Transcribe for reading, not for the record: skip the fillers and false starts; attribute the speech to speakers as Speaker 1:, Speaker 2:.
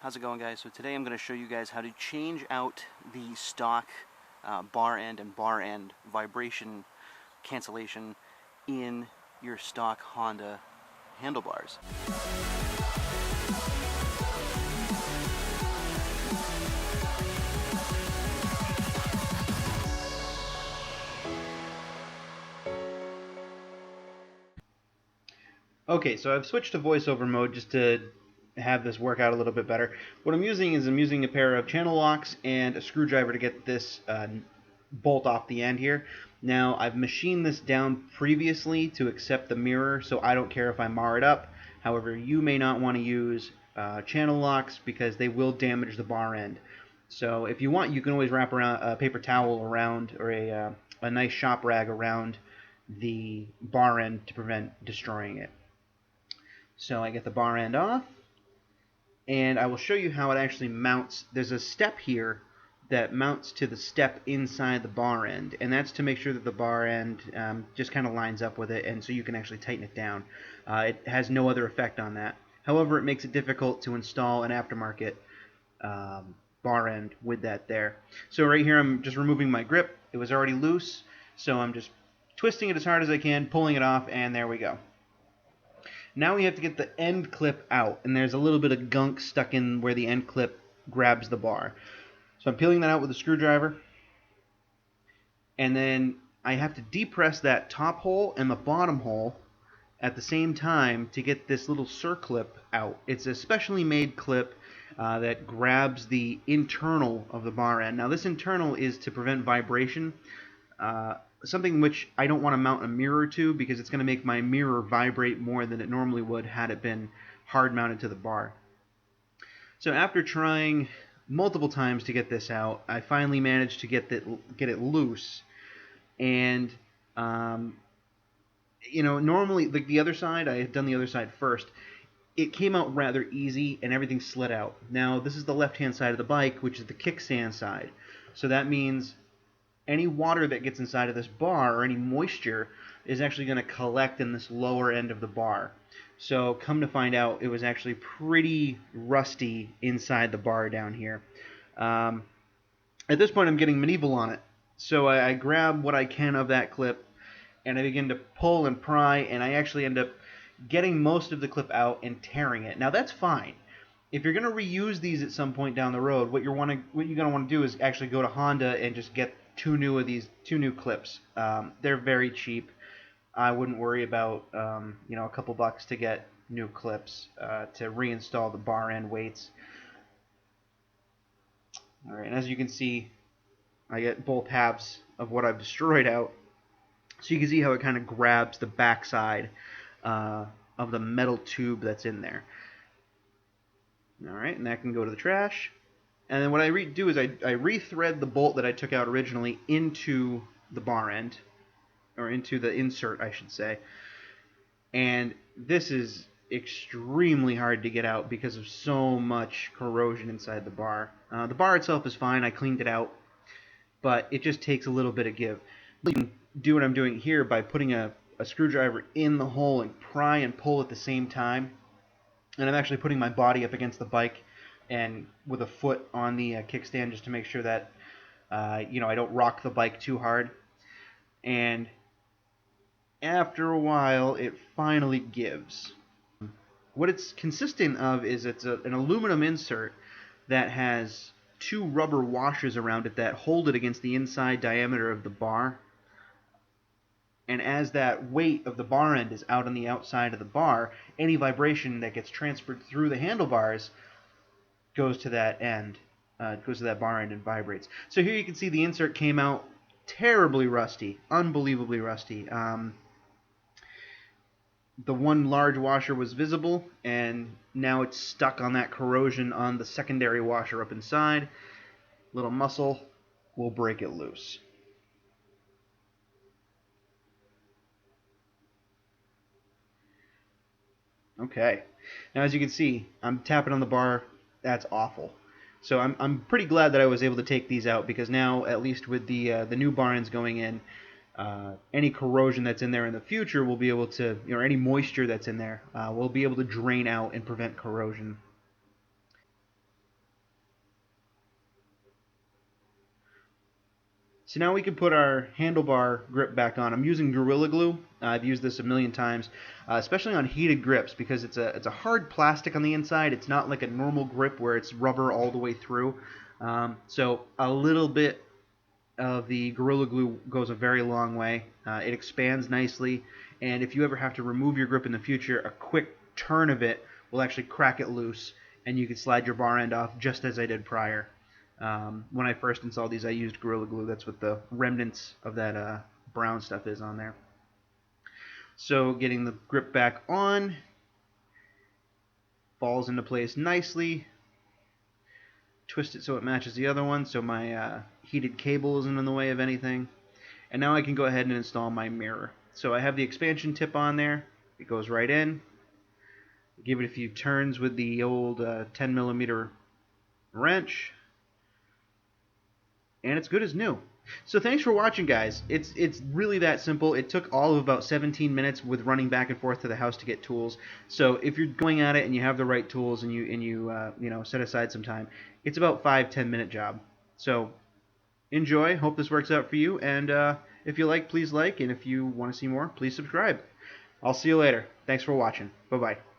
Speaker 1: How's it going, guys? So today I'm going to show you guys how to change out the stock bar end and bar end vibration cancellation in your stock Honda handlebars.
Speaker 2: Okay, so I've switched to voiceover mode just to have this work out a little bit better. What I'm using is a pair of channel locks and a screwdriver to get this bolt off the end here. Now, I've machined this down previously to accept the mirror, so I don't care if I mar it up. However, you may not want to use channel locks because they will damage the bar end. So if you want, you can always wrap around a paper towel around, or a nice shop rag around the bar end to prevent destroying it. So I get the bar end off, and I will show you how it actually mounts. There's a step here that mounts to the step inside the bar end, and that's to make sure that the bar end just kind of lines up with it, and so you can actually tighten it down. It has no other effect on that. However, it makes it difficult to install an aftermarket bar end with that there. So right here I'm just removing my grip. It was already loose, so I'm just twisting it as hard as I can, pulling it off, and there we go. Now we have to get the end clip out, and there's a little bit of gunk stuck in where the end clip grabs the bar. So I'm peeling that out with a screwdriver, and then I have to depress that top hole and the bottom hole at the same time to get this little circlip out. It's a specially made clip that grabs the internal of the bar end. Now this internal is to prevent vibration. Something which I don't want to mount a mirror to because it's going to make my mirror vibrate more than it normally would had it been hard mounted to the bar. So after trying multiple times to get this out, I finally managed to get it loose. And normally, like the other side, I had done the other side first. It came out rather easy and everything slid out. Now this is the left-hand side of the bike, which is the kickstand side. So that means any water that gets inside of this bar, or any moisture, is actually going to collect in this lower end of the bar. So come to find out, it was actually pretty rusty inside the bar down here. At this point I'm getting medieval on it. So I grab what I can of that clip, and I begin to pull and pry, and I actually end up getting most of the clip out and tearing it. Now that's fine. If you're going to reuse these at some point down the road, what you're going to want to do is actually go to Honda and just get two new clips. They're very cheap. I wouldn't worry about a couple bucks to get new clips to reinstall the bar end weights. All right, and as you can see, I get both halves of what I've destroyed out. So you can see how it kind of grabs the backside of the metal tube that's in there. All right, and that can go to the trash. And then what I do is I rethread the bolt that I took out originally into the bar end, or into the insert, I should say. And this is extremely hard to get out because of so much corrosion inside the bar. The bar itself is fine. I cleaned it out, but it just takes a little bit of give. You can do what I'm doing here by putting a screwdriver in the hole and pry and pull at the same time. And I'm actually putting my body up against the bike and with a foot on the kickstand just to make sure that I don't rock the bike too hard. And after a while, it finally gives. What it's consistent of is it's an aluminum insert that has two rubber washers around it that hold it against the inside diameter of the bar. And as that weight of the bar end is out on the outside of the bar, any vibration that gets transferred through the handlebars goes to that end, goes to that bar end and vibrates. So here you can see the insert came out terribly rusty, unbelievably rusty. The one large washer was visible, and now it's stuck on that corrosion on the secondary washer up inside. Little muscle will break it loose. Okay, now as you can see, I'm tapping on the bar. That's awful. So I'm pretty glad that I was able to take these out, because now, at least with the new bar ends going in, any corrosion that's in there in the future will be able to, any moisture that's in there will be able to drain out and prevent corrosion. So now we can put our handlebar grip back on. I'm using Gorilla Glue. I've used this a million times, especially on heated grips because it's a hard plastic on the inside. It's not like a normal grip where it's rubber all the way through. So a little bit of the Gorilla Glue goes a very long way. It expands nicely, and if you ever have to remove your grip in the future, a quick turn of it will actually crack it loose, and you can slide your bar end off just as I did prior. When I first installed these, I used Gorilla Glue. That's what the remnants of that brown stuff is on there. So getting the grip back on, falls into place nicely. Twist it so it matches the other one so my heated cable isn't in the way of anything. And now I can go ahead and install my mirror. So I have the expansion tip on there. It goes right in. Give it a few turns with the old 10mm wrench. And it's good as new. So thanks for watching, guys. It's really that simple. It took all of about 17 minutes with running back and forth to the house to get tools. So if you're going at it and you have the right tools and you set aside some time, it's about 5-10 minute job. So enjoy. Hope this works out for you. And if you like, please like. And if you want to see more, please subscribe. I'll see you later. Thanks for watching. Bye-bye.